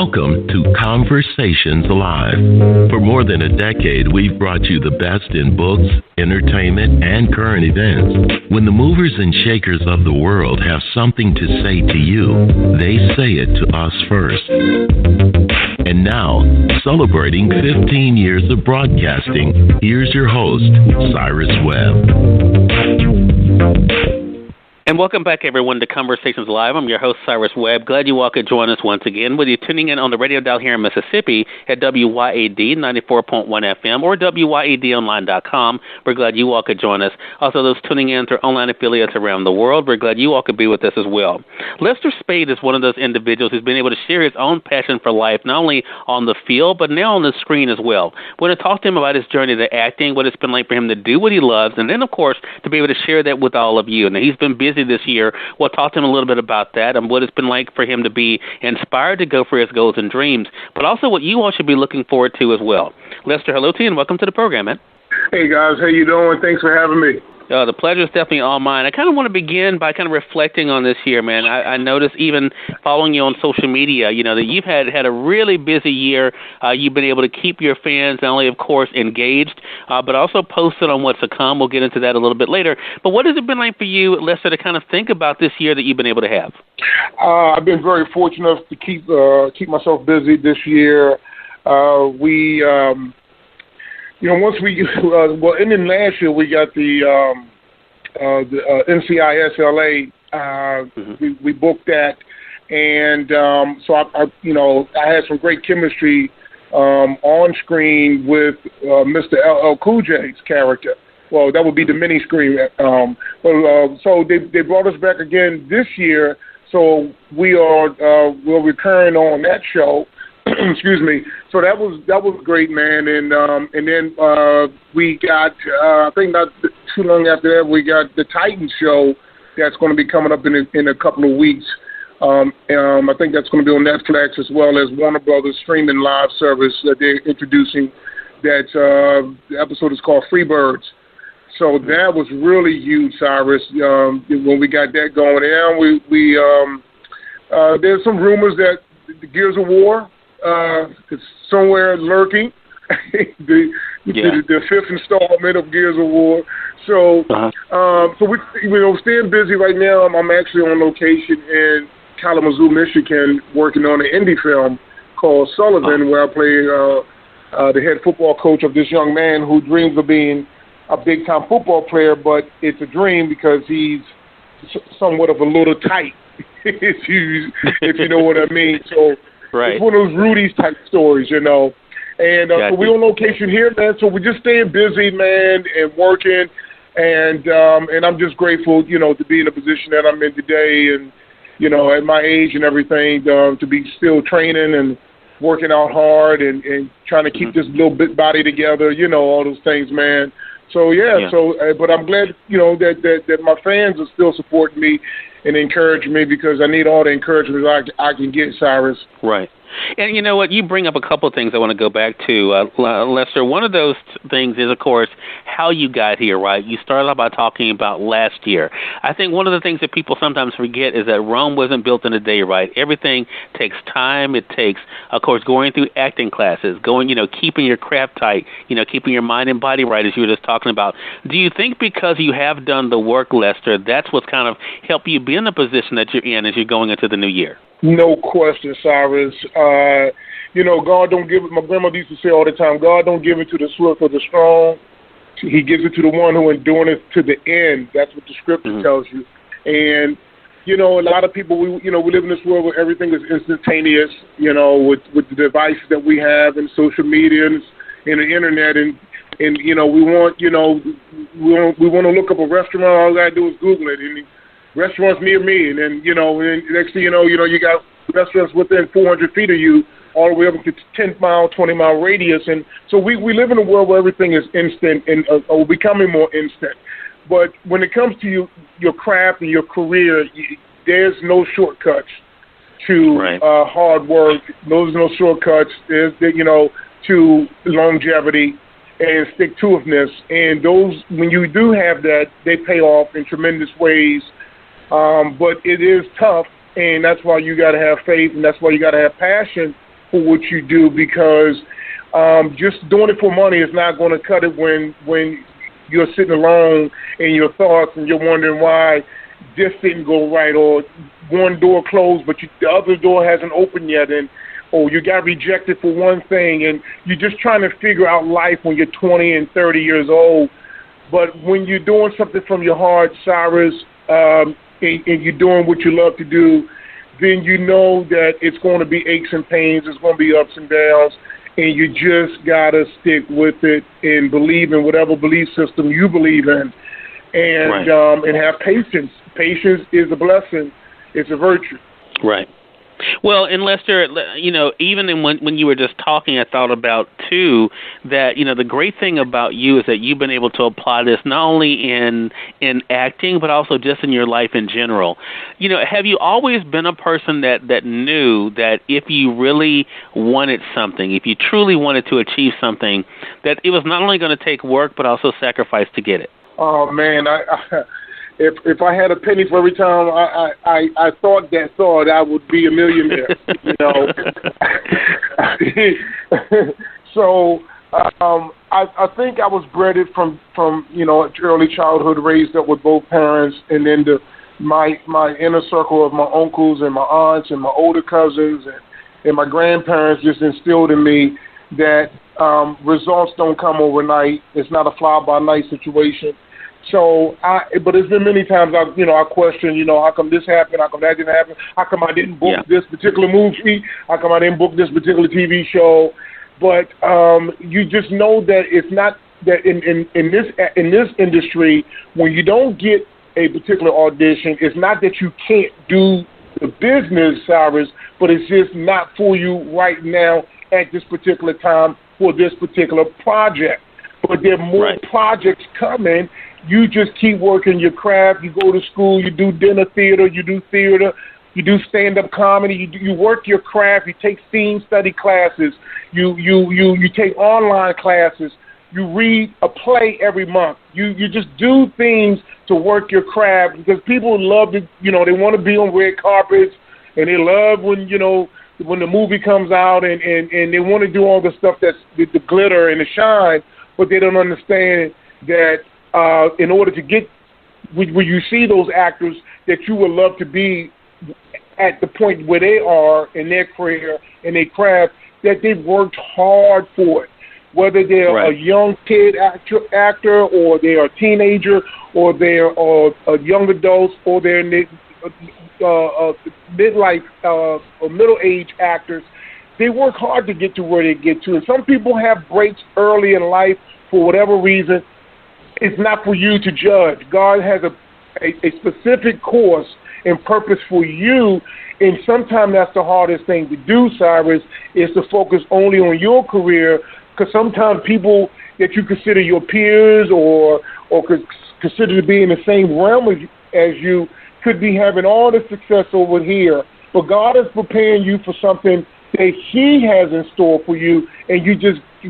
Welcome to Conversations Live. For more than a decade, we've brought you the best in books, entertainment, and current events. When the movers and shakers of the world have something to say to you, they say it to us first. And now, celebrating 15 years of broadcasting, here's your host, Cyrus Webb. And welcome back, everyone, to Conversations Live. I'm your host, Cyrus Webb. Glad you all could join us once again, whether you're tuning in on the radio dial here in Mississippi at WYAD 94.1 FM or WYADonline.com. We're glad you all could join us. Also, those tuning in through online affiliates around the world, we're glad you all could be with us as well. Lester Speight is one of those individuals who's been able to share his own passion for life, not only on the field, but now on the screen as well. We're going to talk to him about his journey to acting, what it's been like for him to do what he loves, and then, of course, to be able to share that with all of you. Now, he's been busy this year. We'll talk to him a little bit about that and what it's been like for him to be inspired to go for his goals and dreams, but also what you all should be looking forward to as well. Lester, hello to you and welcome to the program, man. Hey, guys. How you doing? Thanks for having me. The pleasure is definitely all mine. I kind of want to begin by kind of reflecting on this year, man. I noticed even following you on social media, you know, that you've had a really busy year. You've been able to keep your fans not only, of course, engaged, but also posted on what's to come. We'll get into that a little bit later. But what has it been like for you, Lester, to kind of think about this year that you've been able to have? I've been very fortunate to keep myself busy this year. Ending last year, we got the NCISLA. We booked that, and so I had some great chemistry on screen with Mr. LL Cool J's character. Well, that would be the mini screen. So they brought us back again this year. So we're recurring on that show. Excuse me. So that was great, man. And then we got I think not too long after that we got the Titan show that's going to be coming up in a couple of weeks. I think that's going to be on Netflix as well as Warner Brothers streaming live service that they're introducing. That the episode is called Freebirds. So that was really huge, Cyrus. When we got that going, and we there's some rumors that the Gears of War. It's somewhere lurking, the fifth installment of Gears of War. So, so we staying busy right now. I'm actually on location in Kalamazoo, Michigan, working on an indie film called Sullivan, where I play the head football coach of this young man who dreams of being a big-time football player, but it's a dream because he's somewhat of a little tight, if you know what I mean. So. Right. It's one of those Rudy's type stories, you know. And so we're on location here, man. So we're just staying busy, man, and working. And I'm just grateful, you know, to be in the position that I'm in today and, you know, at my age and everything, to be still training and working out hard and trying to keep this little bit body together, you know, all those things, man. So, but I'm glad, you know, that my fans are still supporting me and encouraging me because I need all the encouragement I can get, Cyrus. Right. And you know what? You bring up a couple of things I want to go back to, Lester. One of those things is, of course, how you got here, right? You started out by talking about last year. I think one of the things that people sometimes forget is that Rome wasn't built in a day, right? Everything takes time. It takes, of course, going through acting classes, keeping your craft tight, keeping your mind and body right, as you were just talking about. Do you think because you have done the work, Lester, that's what's kind of helped you be in the position that you're in as you're going into the new year? No question, Cyrus. God don't give it. My grandmother used to say all the time, God don't give it to the swift or the strong. He gives it to the one who enduring it to the end. That's what the scripture tells you. And, a lot of people, we live in this world where everything is instantaneous, with the devices that we have and social media and the internet. And we want to look up a restaurant. All I got to do is Google it. And restaurants near me, and then, and next thing you know, you got restaurants within 400 feet of you, all the way up to 10-mile, 20-mile radius. And so we live in a world where everything is instant and becoming more instant. But when it comes to your craft and your career, there's no shortcuts to hard work. There's no shortcuts, to longevity and stick-to-itiveness. And those, when you do have that, they pay off in tremendous ways. But it is tough, and that's why you got to have faith, and that's why you got to have passion for what you do, because just doing it for money is not going to cut it when you're sitting alone in your thoughts and you're wondering why this didn't go right, or one door closed but the other door hasn't opened yet, or you got rejected for one thing, and you're just trying to figure out life when you're 20 and 30 years old. But when you're doing something from your heart, Cyrus, and you're doing what you love to do, then you know that it's going to be aches and pains, it's going to be ups and downs, and you just got to stick with it and believe in whatever belief system you believe in, and and have patience. Patience is a blessing. It's a virtue. Right. Well, and Lester, even when you were just talking, I thought about, too, that, the great thing about you is that you've been able to apply this not only in acting, but also just in your life in general. Have you always been a person that knew that if you really wanted something, if you truly wanted to achieve something, that it was not only going to take work, but also sacrifice to get it? Oh, man, If I had a penny for every time I thought that thought, I would be a millionaire. So I think I was bred it from early childhood, raised up with both parents, and then my inner circle of my uncles and my aunts and my older cousins and my grandparents just instilled in me that results don't come overnight. It's not a fly-by-night situation. So, but there's been many times I question, how come this happened? How come that didn't happen? How come I didn't book this particular movie? How come I didn't book this particular TV show? But you just know that it's not that in this industry, when you don't get a particular audition, it's not that you can't do the business, Cyrus, but it's just not for you right now at this particular time for this particular project. But there are more projects coming. You just keep working your craft. You go to school. You do dinner theater. You do theater. You do stand-up comedy. You work your craft. You take scene study classes. You take online classes. You read a play every month. You just do things to work your craft, because people love to, they want to be on red carpets, and they love when the movie comes out, and they want to do all the stuff that's the glitter and the shine, but they don't understand that in order to get when you see those actors that you would love to be at the point where they are in their career and their craft, that they've worked hard for it. Whether they're a young kid actor, or they're a teenager, or they're a young adults, or they're midlife or middle-aged actors, they work hard to get to where they get to. And some people have breaks early in life for whatever reason. It's not for you to judge. God has a specific course and purpose for you, and sometimes that's the hardest thing to do, Cyrus, is to focus only on your career, because sometimes people that you consider your peers or consider to be in the same realm as you could be having all the success over here, but God is preparing you for something that He has in store for you, and you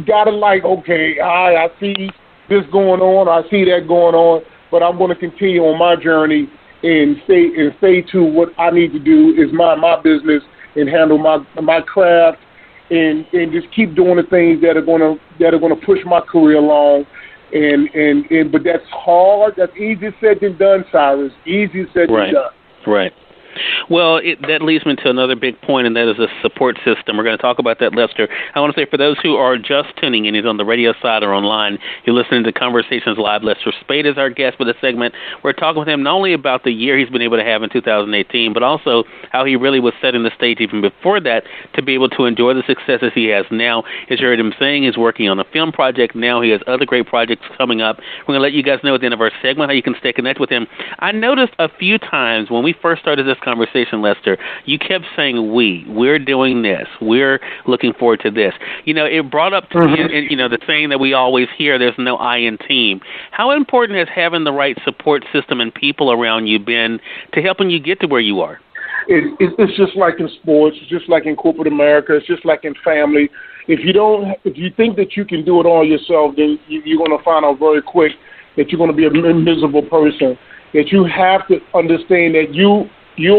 gotta okay, I see this going on, I see that going on, but I'm going to continue on my journey and stay to what I need to do, is mind my business and handle my craft, and just keep doing the things that are going to push my career along. And but that's hard. That's easier said than done, Cyrus. Easier said than done. Right. Well, that leads me to another big point, and that is the support system. We're going to talk about that, Lester. I want to say, for those who are just tuning in, either on the radio side or online, you're listening to Conversations Live. Lester Speight is our guest for this segment. We're talking with him not only about the year he's been able to have in 2018, but also how he really was setting the stage even before that to be able to enjoy the successes he has now. As you heard him saying, he's working on a film project now. He has other great projects coming up. We're going to let you guys know at the end of our segment how you can stay connected with him. I noticed a few times when we first started this conversation, Lester, you kept saying we're doing this, we're looking forward to this. It brought up to me, the saying that we always hear, there's no I in team. How important has having the right support system and people around you been to helping you get to where you are? It's just like in sports, it's just like in corporate America, it's just like in family. If you think that you can do it all yourself, then you're going to find out very quick that you're going to be a miserable person. That you have to understand that you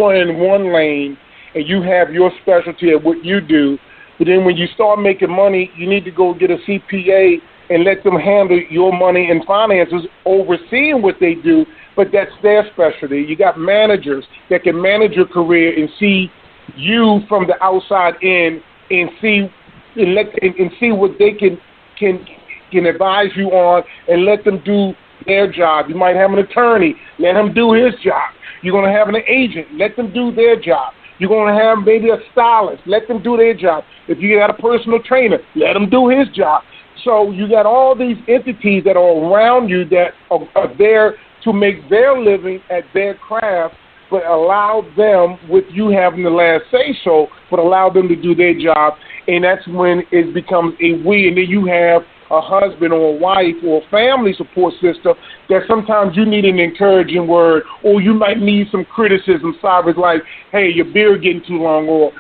are in one lane and you have your specialty at what you do, But then when you start making money, you need to go get a CPA and let them handle your money and finances, overseeing what they do. But that's their specialty. You got managers that can manage your career and see you from the outside in and see what they can advise you on and let them do their job. You might have an attorney, let him do his job. You're going to have an agent, let them do their job. You're going to have maybe a stylist, let them do their job. If you got a personal trainer, let him do his job. So you got all these entities that are around you that are there to make their living at their craft, but allow them, with you having the last say-so, but allow them to do their job. And that's when it becomes a we. And then you have a husband or a wife or a family support system that sometimes you need an encouraging word, or you might need some criticism. Cyrus, like, hey, your beard getting too long, or,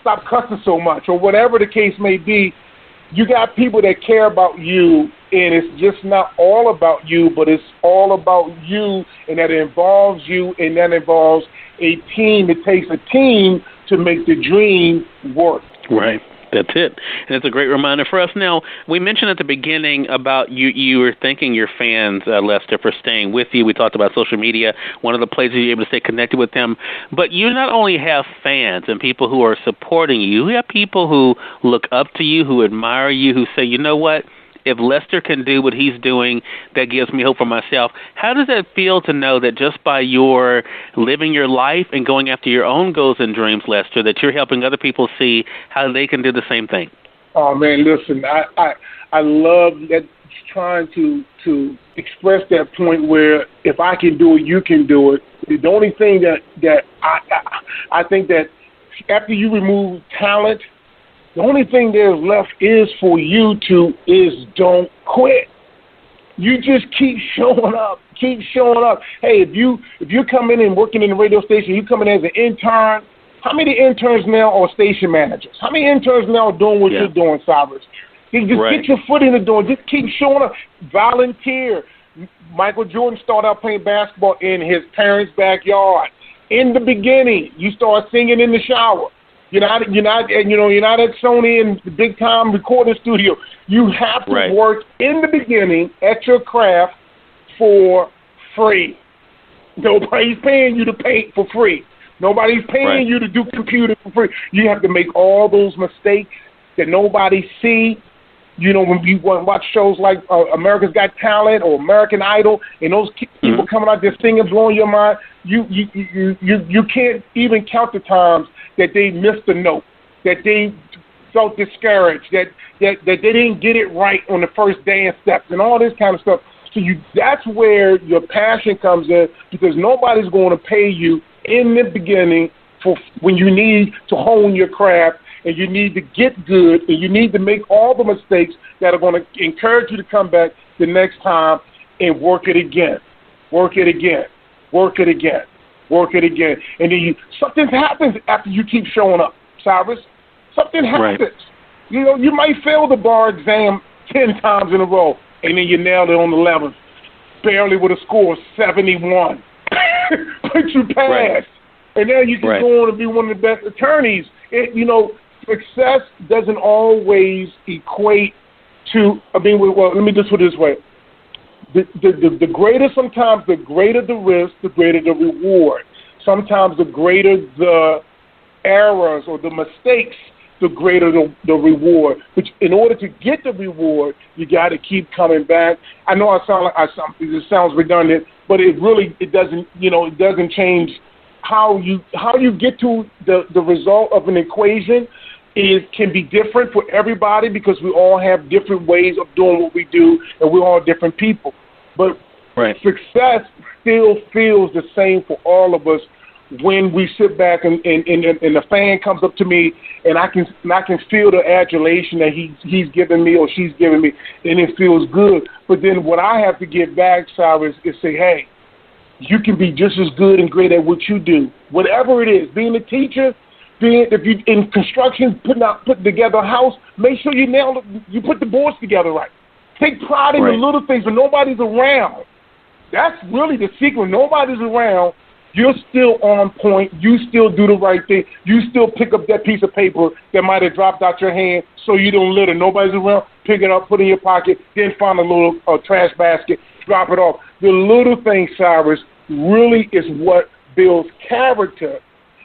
stop cussing so much, or whatever the case may be. You got people that care about you, and it's just not all about you, but it's all about you, and that involves you, and that involves a team. It takes a team to make the dream work. Right. That's it. And it's a great reminder for us. Now, we mentioned at the beginning about you were thanking your fans, Lester, for staying with you. We talked about social media, one of the places you're able to stay connected with them. But you not only have fans and people who are supporting you, you have people who look up to you, who admire you, who say, you know what? If Lester can do what he's doing, that gives me hope for myself. How does that feel to know that just by your living your life and going after your own goals and dreams, Lester, that you're helping other people see how they can do the same thing? Oh, man, listen, I love that, trying to express that point where if I can do it, you can do it. The only thing that I think that after you remove talent, the only thing there's left is for you is don't quit. You just keep showing up. Hey, if you come in and working in the radio station, you come in as an intern. How many interns now are station managers? How many interns now are doing what you're doing, Cyrus? You just get your foot in the door. Just keep showing up. Volunteer. Michael Jordan started out playing basketball in his parents' backyard. In the beginning, you start singing in the shower. You're not at Sony and the big time recording studio. You have to work in the beginning at your craft for free. Nobody's paying you to paint for free. Nobody's paying you to do computer for free. You have to make all those mistakes that nobody see. When you watch shows like America's Got Talent or American Idol, and those people coming out there singing, blowing your mind, you can't even count the times that they missed a note, that they felt discouraged, that they didn't get it right on the first dance steps, and all this kind of stuff. So that's where your passion comes in, because nobody's going to pay you in the beginning for when you need to hone your craft, and you need to get good, and you need to make all the mistakes that are going to encourage you to come back the next time and work it again. And then something happens after you keep showing up, Cyrus. Something happens. Right. You might fail the bar exam 10 times in a row, and then you nailed it on the 11th, barely with a score of 71. But you passed. Right. And now you can go on to be one of the best attorneys. Success doesn't always equate to, let me just put it this way. The greater sometimes, the greater the risk, the greater the reward. Sometimes the greater the errors or the mistakes, the greater the reward. But in order to get the reward, you got to keep coming back. I know it sounds redundant, but it doesn't change how you get to the result of an equation. It can be different for everybody because we all have different ways of doing what we do, and we're all different people. But success still feels the same for all of us when we sit back and the fan comes up to me, and I can feel the adulation that he's giving me or she's giving me, and it feels good. But then what I have to give back, Cyrus, is say, hey, you can be just as good and great at what you do, whatever it is. Being a teacher, if you in construction, putting together a house, make sure you put the boards together right. Take pride in the little things when nobody's around. That's really the secret. When nobody's around, you're still on point. You still do the right thing. You still pick up that piece of paper that might have dropped out your hand so you don't litter. Nobody's around. Pick it up, put it in your pocket, then find a little trash basket, drop it off. The little things, Cyrus, really is what builds character.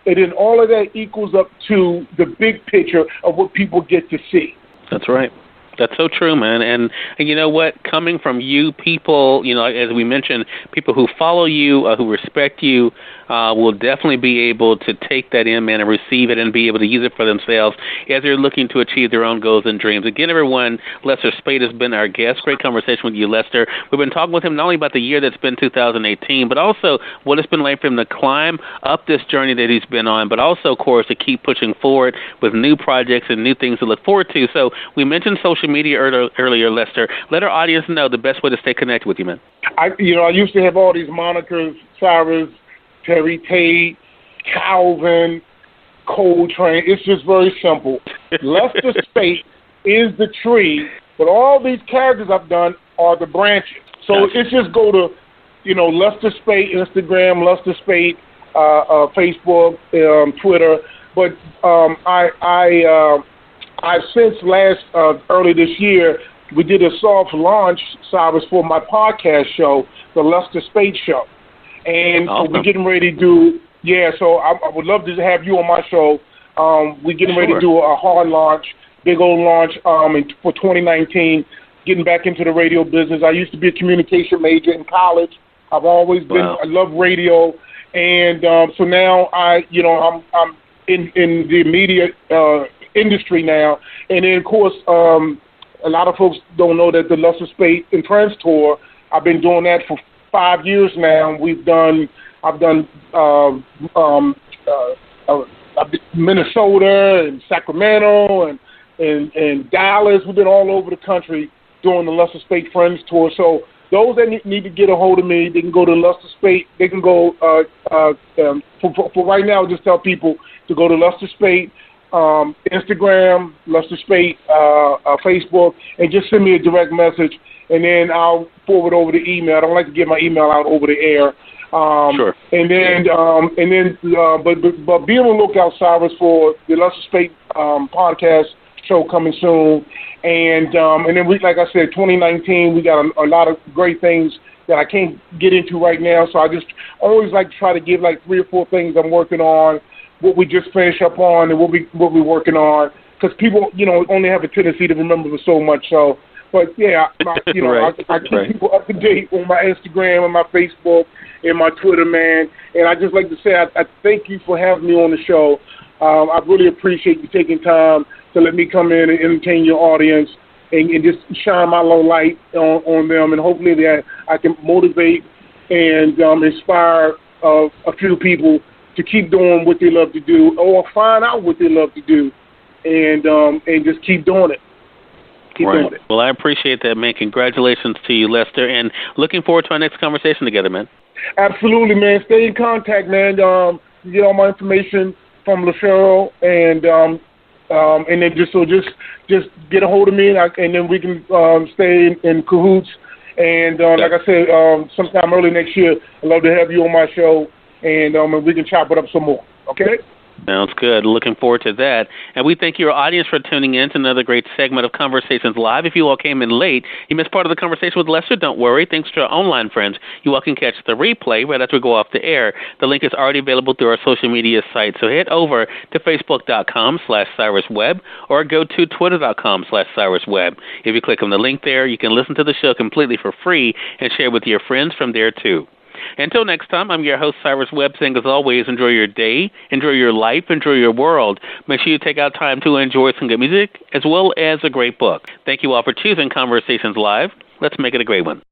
And then all of that equals up to the big picture of what people get to see. That's right. That's so true, man. And you know what? Coming from you, people, as we mentioned, people who follow you, who respect you, will definitely be able to take that in, man, and receive it and be able to use it for themselves as they're looking to achieve their own goals and dreams. Again, everyone, Lester Speight has been our guest. Great conversation with you, Lester. We've been talking with him not only about the year that's been 2018, but also what it's been like for him to climb up this journey that he's been on, but also, of course, to keep pushing forward with new projects and new things to look forward to. So we mentioned social media earlier, Lester. Let our audience know the best way to stay connected with you, man. I used to have all these monikers, Cyrus, Terry Tate, Calvin, Coltrane. It's just very simple. Lester Speight is the tree, but all these characters I've done are the branches. So it's just go to, Lester Speight, Instagram, Lester Speight, Facebook, Twitter. But I've since early this year, we did a soft launch, Cyrus, for my podcast show, the Lester Speight Show. And so we're getting ready to do, so I would love to have you on my show. We're getting ready to do a hard launch, big old launch for 2019, getting back into the radio business. I used to be a communication major in college. I've always been, I love radio. And so now I'm in the media industry now. And then, of course, a lot of folks don't know that the Lester Speight and Friends Tour, I've been doing that for 5 years now. I've done Minnesota and Sacramento and Dallas. We've been all over the country doing the Lester Speight Friends Tour. So those that need to get a hold of me, they can go to Lester Speight. They can go for right now. Just tell people to go to Lester Speight Instagram, Lester Speight Facebook, and just send me a direct message. And then I'll forward over the email. I don't like to get my email out over the air. Sure. And then, but be on the lookout, Cyrus, for the Lester Speight podcast show coming soon. And then like I said, 2019, we got a lot of great things that I can't get into right now. So I just always like to try to give like 3 or 4 things I'm working on, what we just finished up on, and what we're working on. Because people, only have a tendency to remember so much. So. But, I keep people up to date on my Instagram and my Facebook and my Twitter, man. And I just like to say I thank you for having me on the show. I really appreciate you taking time to let me come in and entertain your audience and just shine my little light on them. And hopefully that I can motivate and inspire a few people to keep doing what they love to do or find out what they love to do and just keep doing it. Right. Well, I appreciate that, man. Congratulations to you, Lester, and looking forward to our next conversation together, man. Absolutely, man. Stay in contact, man. You get all my information from LaCheryl, and then just get a hold of me, and then we can stay in cahoots. And like I said, sometime early next year, I'd love to have you on my show, and we can chop it up some more. Okay? Sounds good. Looking forward to that. And we thank your audience for tuning in to another great segment of Conversations Live. If you all came in late, you missed part of the conversation with Lester, don't worry. Thanks to our online friends, you all can catch the replay right after we go off the air. The link is already available through our social media site. So head over to Facebook.com/CyrusWebb or go to Twitter.com/CyrusWebb. If you click on the link there, you can listen to the show completely for free and share with your friends from there too. Until next time, I'm your host, Cyrus Webb, saying as always, enjoy your day, enjoy your life, enjoy your world. Make sure you take out time to enjoy some good music as well as a great book. Thank you all for choosing Conversations Live. Let's make it a great one.